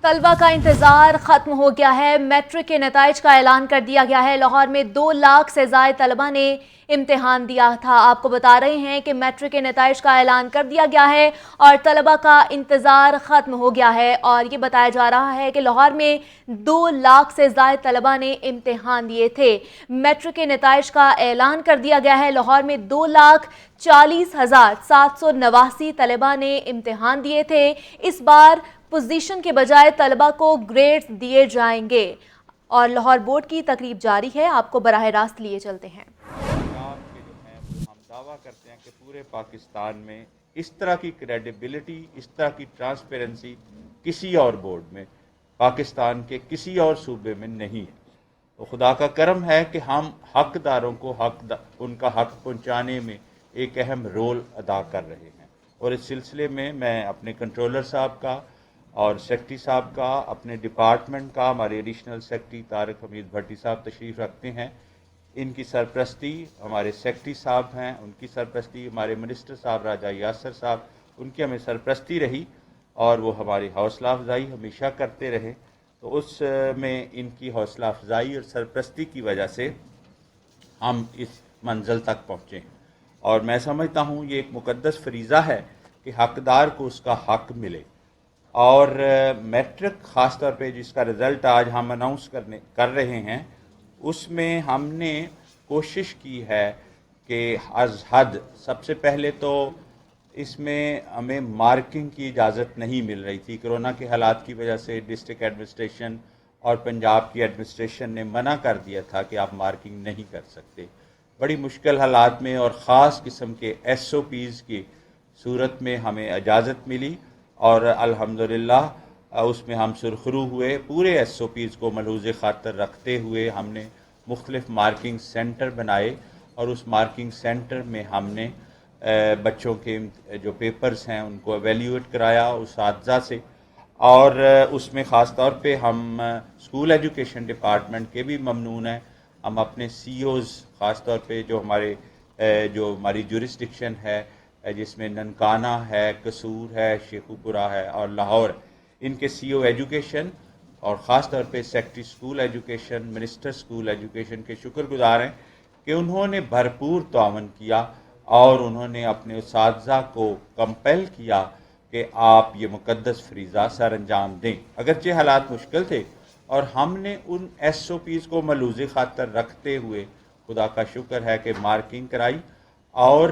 طلبہ کا انتظار ختم ہو گیا ہے۔ میٹرک کے نتائج کا اعلان کر دیا گیا ہے۔ لاہور میں 2 لاکھ سے زائد طلبہ نے امتحان دیا تھا۔ آپ کو بتا رہے ہیں کہ میٹرک کے نتائج کا اعلان کر دیا گیا ہے اور طلبہ کا انتظار ختم ہو گیا ہے، اور یہ بتایا جا رہا ہے کہ لاہور میں 2 لاکھ سے زائد طلبہ نے امتحان دیے تھے۔ میٹرک کے نتائج کا اعلان کر دیا گیا ہے۔ لاہور میں 2,40,789 طلبہ نے امتحان دیے تھے۔ اس بار پوزیشن کے بجائے طلبہ کو گریڈز دیے جائیں گے، اور لاہور بورڈ کی تقریب جاری ہے۔ آپ کو براہ راست لیے چلتے ہیں۔ ہم دعویٰ کرتے ہیں کہ پورے پاکستان میں اس طرح کی کریڈیبلٹی، اس طرح کی ٹرانسپیرنسی کسی اور بورڈ میں، پاکستان کے کسی اور صوبے میں نہیں ہے۔ تو خدا کا کرم ہے کہ ہم حقداروں کو ان کا حق پہنچانے میں ایک اہم رول ادا کر رہے ہیں، اور اس سلسلے میں اپنے کنٹرولر صاحب کا اور سیکرٹری صاحب کا، اپنے ڈپارٹمنٹ کا، ہمارے ایڈیشنل سیکرٹری طارق حمید بھٹی صاحب تشریف رکھتے ہیں، ان کی سرپرستی ہمارے سیکرٹری صاحب ہیں، ان کی سرپرستی ہمارے منسٹر صاحب راجہ یاسر صاحب، ان کی ہمیں سرپرستی رہی، اور وہ ہماری حوصلہ افزائی ہمیشہ کرتے رہے۔ تو اس میں ان کی حوصلہ افزائی اور سرپرستی کی وجہ سے ہم اس منزل تک پہنچے ہیں، اور میں سمجھتا ہوں یہ ایک مقدس فریضہ ہے کہ حقدار کو اس کا حق ملے۔ اور میٹرک خاص طور پہ جس کا رزلٹ آج ہم اناؤنس کر رہے ہیں، اس میں ہم نے کوشش کی ہے کہ از حد، سب سے پہلے تو اس میں ہمیں مارکنگ کی اجازت نہیں مل رہی تھی۔ کرونا کے حالات کی وجہ سے ڈسٹرکٹ ایڈمنسٹریشن اور پنجاب کی ایڈمنسٹریشن نے منع کر دیا تھا کہ آپ مارکنگ نہیں کر سکتے۔ بڑی مشکل حالات میں اور خاص قسم کے ایس او پیز کی صورت میں ہمیں اجازت ملی، اور الحمدللہ اس میں ہم سرخرو ہوئے۔ پورے ایس او پیز کو ملحوظ خاطر رکھتے ہوئے ہم نے مختلف مارکنگ سینٹر بنائے، اور اس مارکنگ سینٹر میں ہم نے بچوں کے جو پیپرز ہیں ان کو ایویلیویٹ کرایا اساتذہ سے، اور اس میں خاص طور پہ ہم اسکول ایجوکیشن ڈپارٹمنٹ کے بھی ممنون ہیں۔ ہم اپنے سی اوز، خاص طور پہ جو ہماری جورسڈکشن ہے، جس میں ننکانہ ہے، قصور ہے، شیخوپورہ ہے اور لاہور، ان کے سی او ایجوکیشن اور خاص طور پہ secretary school education, minister school education کے شکر گزار ہیں کہ انہوں نے بھرپور تعاون کیا، اور انہوں نے اپنے اساتذہ کو کمپیل کیا کہ آپ یہ مقدس فریضہ سر انجام دیں۔ اگرچہ حالات مشکل تھے، اور ہم نے ان ایس او پیز کو ملحوظ خاطر رکھتے ہوئے خدا کا شکر ہے کہ مارکنگ کرائی، اور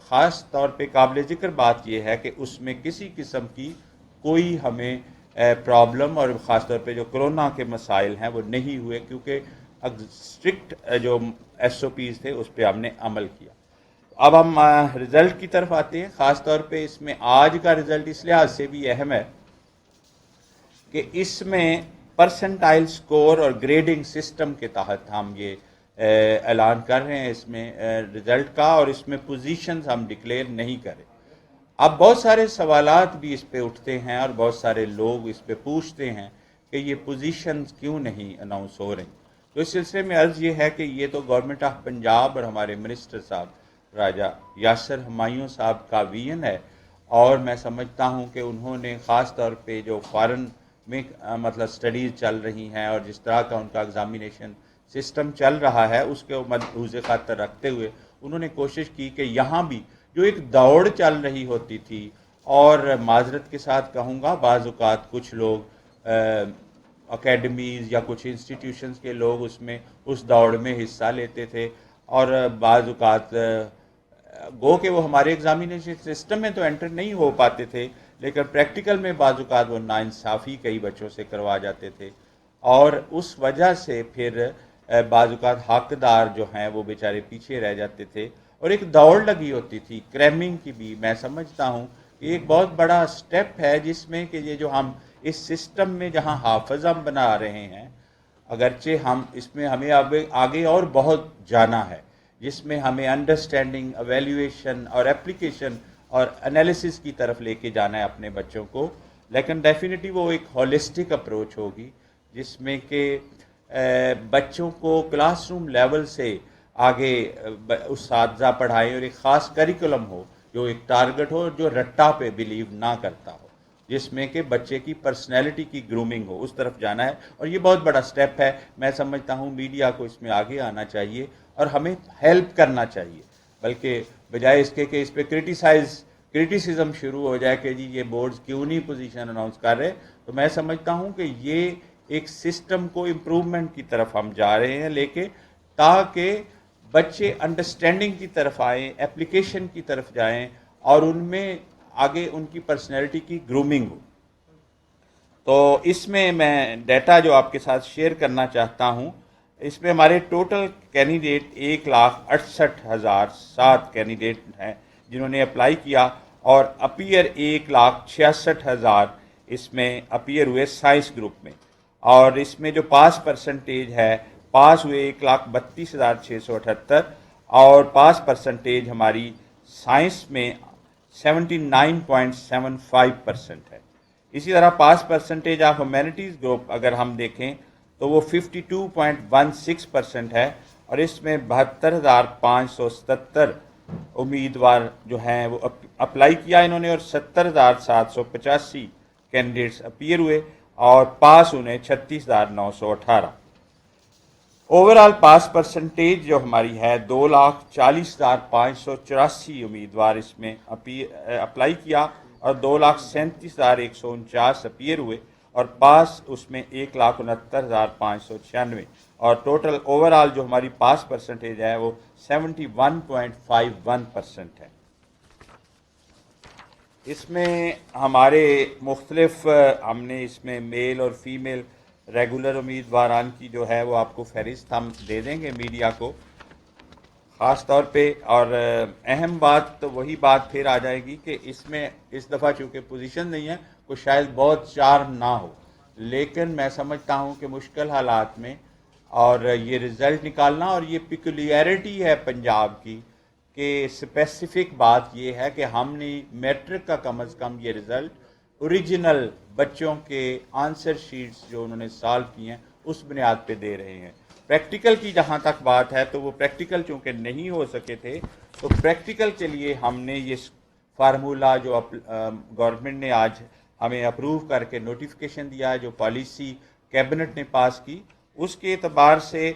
خاص طور پہ قابل ذکر بات یہ ہے کہ اس میں کسی قسم کی کوئی ہمیں پرابلم، اور خاص طور پہ جو کرونا کے مسائل ہیں وہ نہیں ہوئے، کیونکہ اسٹرکٹ جو ایس او پیز تھے اس پہ ہم نے عمل کیا۔ اب ہم رزلٹ کی طرف آتے ہیں۔ خاص طور پہ اس میں آج کا رزلٹ اس لحاظ سے بھی اہم ہے کہ اس میں پرسنٹائل سکور اور گریڈنگ سسٹم کے تحت ہم یہ اعلان کر رہے ہیں اس میں رزلٹ کا، اور اس میں پوزیشنز ہم ڈکلیئر نہیں کریں۔ اب بہت سارے سوالات بھی اس پہ اٹھتے ہیں، اور بہت سارے لوگ اس پہ پوچھتے ہیں کہ یہ پوزیشنز کیوں نہیں اناؤنس ہو رہی۔ تو اس سلسلے میں عرض یہ ہے کہ یہ تو گورنمنٹ آف پنجاب اور ہمارے منسٹر صاحب راجہ یاسر ہمایوں صاحب کا ویژن ہے، اور میں سمجھتا ہوں کہ انہوں نے خاص طور پہ جو فارن میں مطلب سٹڈیز چل رہی ہیں، اور جس طرح کا ان کا ایگزامینیشن سسٹم چل رہا ہے، اس کے ملحوظ خاطر رکھتے ہوئے انہوں نے کوشش کی کہ یہاں بھی جو ایک دوڑ چل رہی ہوتی تھی، اور معذرت کے ساتھ کہوں گا بعض اوقات کچھ لوگ اکیڈمیز یا کچھ انسٹیٹیوشنز کے لوگ اس دوڑ میں حصہ لیتے تھے، اور بعض اوقات گو کہ وہ ہمارے ایگزامینیشن سسٹم میں تو انٹر نہیں ہو پاتے تھے، لیکن پریکٹیکل میں بعض اوقات وہ ناانصافی کئی بچوں سے کروا جاتے تھے، اور اس وجہ سے پھر بعض اوقات حقدار جو ہیں وہ بیچارے پیچھے رہ جاتے تھے، اور ایک دوڑ لگی ہوتی تھی کریمنگ کی بھی۔ میں سمجھتا ہوں کہ ایک بہت بڑا سٹیپ ہے جس میں کہ یہ جو ہم اس سسٹم میں جہاں حافظ ہم بنا رہے ہیں، اگرچہ ہم اس میں ہمیں آگے اور بہت جانا ہے، جس میں ہمیں انڈرسٹینڈنگ، ایویلیویشن اور اپلیکیشن اور انالیسس کی طرف لے کے جانا ہے اپنے بچوں کو، لیکن ڈیفینیٹلی وہ ایک ہولسٹک اپروچ ہوگی جس میں کہ بچوں کو کلاس روم لیول سے آگے اساتذہ پڑھائیں، اور ایک خاص کریکولم ہو جو ایک ٹارگٹ ہو، جو رٹا پہ بلیو نہ کرتا ہو۔ جس میں کہ بچے کی پرسنالٹی کی گرومنگ ہو، اس طرف جانا ہے، اور یہ بہت بڑا سٹیپ ہے. میں سمجھتا ہوں میڈیا کو اس میں آگے آنا چاہیے اور ہمیں ہیلپ کرنا چاہیے، بلکہ بجائے اس کے کہ اس پہ کرٹیسزم شروع ہو جائے کہ جی یہ بورڈز کیوں نہیں پوزیشن اناؤنس کر رہے، تو میں سمجھتا ہوں کہ یہ ایک سسٹم کو امپروومنٹ کی طرف ہم جا رہے ہیں لے کے، تاکہ بچے انڈرسٹینڈنگ کی طرف آئیں، اپلیکیشن کی طرف جائیں، اور ان میں آگے ان کی پرسنالٹی کی گرومنگ ہو. تو اس میں ڈیٹا جو آپ کے ساتھ شیئر کرنا چاہتا ہوں، اس میں ہمارے ٹوٹل کینڈیڈیٹ 1,68,007 کینڈیڈیٹ ہیں جنہوں نے اپلائی کیا، اور اپیئر 1,66,000 اس میں اپیئر ہوئے سائنس گروپ میں. اور اس میں جو پاس پرسنٹیج ہے، پاس ہوئے 1,32,678، اور پاس پرسنٹیج ہماری سائنس میں 79.75% ہے. اسی طرح پاس پرسنٹیج آف ہیومینٹیز گروپ اگر ہم دیکھیں تو وہ 52.16% ہے، اور اس میں 72,577 امیدوار جو ہیں وہ اپلائی کیا انہوں نے، اور 70,785 کینڈیڈیٹس اپیئر ہوئے، اور پاس انہیں 36,918. اوور آل پاس پرسنٹیج جو ہماری ہے 2,40,584 امیدوار اس میں اپلائی کیا، اور 2,37,149 اپیئر ہوئے، اور پاس اس میں 1,69,596، اور ٹوٹل اوور آل جو ہماری پاس پرسنٹیج ہے وہ 71.51% ہے. اس میں ہمارے مختلف ہم نے اس میں میل اور فیمیل ریگولر امیدواران کی جو ہے وہ آپ کو فہرست ہم دے دیں گے میڈیا کو خاص طور پہ. اور اہم بات تو وہی بات پھر آ جائے گی کہ اس میں اس دفعہ چونکہ پوزیشن نہیں ہے، کوئی شاید بہت چارم نہ ہو، لیکن میں سمجھتا ہوں کہ مشکل حالات میں اور یہ رزلٹ نکالنا، اور یہ پیکولیرٹی ہے پنجاب کی کہ اسپیسیفک بات یہ ہے کہ ہم نے میٹرک کا کم از کم یہ رزلٹ اوریجنل بچوں کے آنسر شیٹس جو انہوں نے سالو کی ہیں اس بنیاد پہ دے رہے ہیں. پریکٹیکل کی جہاں تک بات ہے تو وہ پریکٹیکل چونکہ نہیں ہو سکے تھے، تو پریکٹیکل کے لیے ہم نے یہ فارمولہ جو گورنمنٹ نے آج ہمیں اپروو کر کے نوٹیفیکیشن دیا ہے، جو پالیسی کیبنٹ نے پاس کی، اس کے اعتبار سے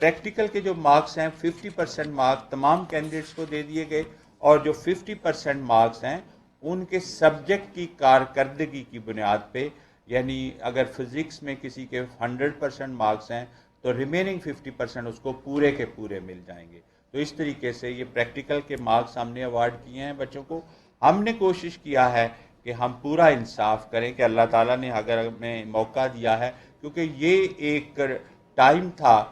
پریکٹیکل کے جو مارکس ہیں 50% مارکس تمام کینڈیڈیٹس کو دے دیے گئے، اور جو 50% مارکس ہیں ان کے سبجیکٹ کی کارکردگی کی بنیاد پہ، یعنی اگر فزکس میں کسی کے 100% مارکس ہیں تو ریمیننگ 50% اس کو پورے کے پورے مل جائیں گے. تو اس طریقے سے یہ پریکٹیکل کے مارکس ہم نے ایوارڈ کیے ہیں بچوں کو. ہم نے کوشش کیا ہے کہ ہم پورا انصاف کریں کہ اللہ تعالیٰ نے اگر ہمیں موقع دیا ہے، کیونکہ یہ ایک ٹائم تھا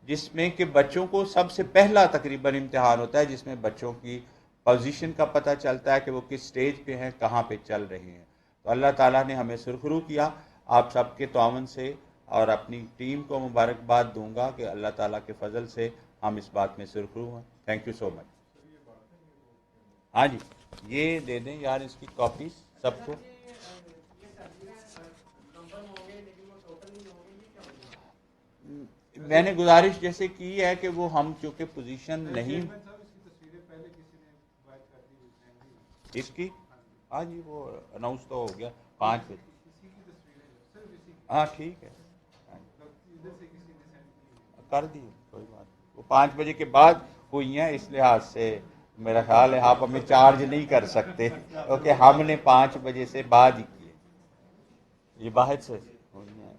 جس میں کہ بچوں کو سب سے پہلا تقریباً امتحان ہوتا ہے جس میں بچوں کی پوزیشن کا پتہ چلتا ہے کہ وہ کس سٹیج پہ ہیں، کہاں پہ چل رہے ہیں. تو اللہ تعالیٰ نے ہمیں سرخرو کیا. آپ سب کے تعاون سے اور اپنی ٹیم کو مبارکباد دوں گا کہ اللہ تعالیٰ کے فضل سے ہم اس بات میں سرخرو ہیں. تھینک یو سو مچ. ہاں جی، یہ دے دیں یار اس کی کاپیز سب کو. میں نے گزارش جیسے کی ہے کہ وہ ہم چونکہ پوزیشن نہیں اس کی، ہاں جی وہ اناؤنس تو ہو گیا 5 بجے. ہاں ٹھیک ہے کر دی کوئی بات نہیں. وہ 5 بجے کے بعد ہوئی ہیں، اس لحاظ سے میرا خیال ہے آپ ہمیں چارج نہیں کر سکتے کیونکہ ہم نے 5 بجے سے بعد ہی کیے. یہ باہر سے ہوئی ہیں.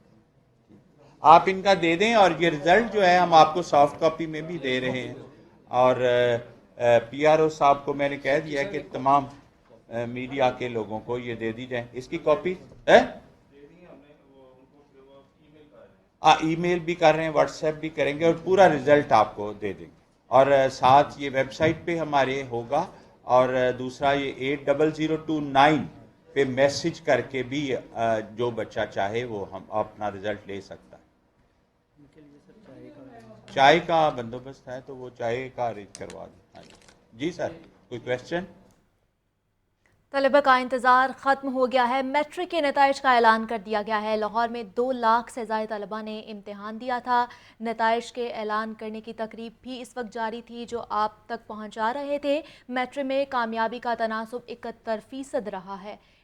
آپ ان کا دے دیں، اور یہ رزلٹ جو ہے ہم آپ کو سافٹ کاپی میں بھی دے رہے ہیں. اور پی آر او صاحب کو میں نے کہہ دیا کہ تمام میڈیا کے لوگوں کو یہ دے دی جائیں. اس کی کاپی ای میل بھی کر رہے ہیں، واٹس ایپ بھی کریں گے، اور پورا رزلٹ آپ کو دے دیں گے. اور ساتھ یہ ویب سائٹ پہ ہمارے ہوگا، اور دوسرا یہ 80029 پہ میسج کر کے بھی جو بچہ چاہے وہ ہم اپنا رزلٹ لے سکتا ہے. چائے کا بندوبست ہے تو وہ چائے کا ارینج کروا دیں. جی سر، کوئی کویسچن؟ طلبہ کا انتظار ختم ہو گیا ہے. میٹرک کے نتائج کا اعلان کر دیا گیا ہے. لاہور میں 2 لاکھ سے زائد طلبہ نے امتحان دیا تھا. نتائج کے اعلان کرنے کی تقریب بھی اس وقت جاری تھی جو آپ تک پہنچا رہے تھے. میٹرک میں کامیابی کا تناسب 71% رہا ہے.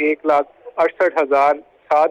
1,68,007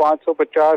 550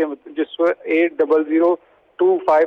80025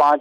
5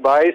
22